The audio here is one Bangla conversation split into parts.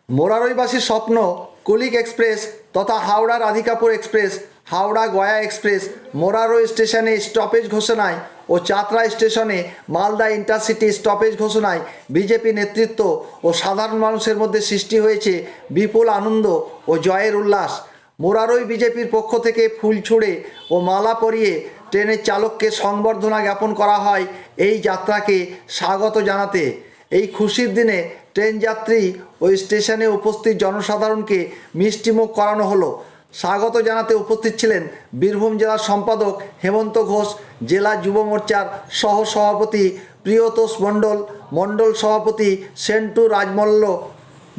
মোরারইবাসীর স্বপ্ন কুলিক এক্সপ্রেস তথা হাওড়া রাধিকাপুর এক্সপ্রেস, হাওড়া গয়া এক্সপ্রেস মোরারই স্টেশনে স্টপেজ ঘোষণায় ও চাতরা স্টেশনে মালদা ইন্টারসিটি স্টপেজ ঘোষণায় বিজেপি নেতৃত্ব ও সাধারণ মানুষের মধ্যে সৃষ্টি হয়েছে বিপুল আনন্দ ও জয়ের উল্লাস। মোরারই বিজেপির পক্ষ থেকে ফুল ছুঁড়ে ও মালা পরিয়ে ট্রেনের চালককে সংবর্ধনা জ্ঞাপন করা হয় এই যাত্রাকে স্বাগত জানাতে। এই খুশির দিনে ট্রেন যাত্রী ও স্টেশনে উপস্থিত জনসাধারণকে মিষ্টিমুখ করানো হলো। স্বাগত জানাতে উপস্থিত ছিলেন বীরভূম জেলার সম্পাদক হেমন্ত ঘোষ, জেলা যুব মোর্চার সহ সভাপতি প্রিয়তোষ মণ্ডল, মণ্ডল সভাপতি সেন্টু রাজমল্ল,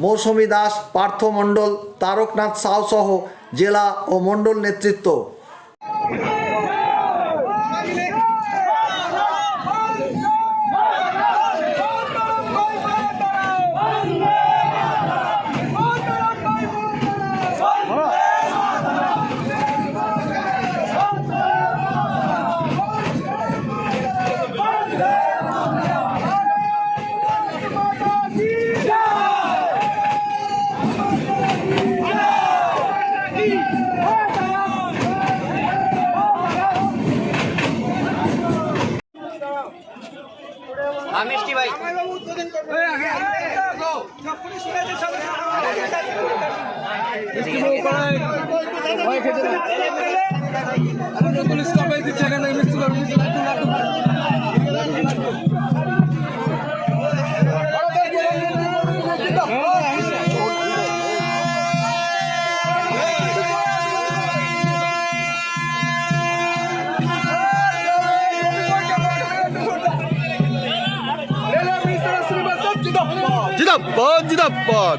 মৌসুমী দাস, পার্থ মণ্ডল, তারকনাথ সাউ সহ জেলা ও মণ্ডল নেতৃত্ব। মিষ্টি ভাই জিন্দাবাদ জিন্দাবাদ।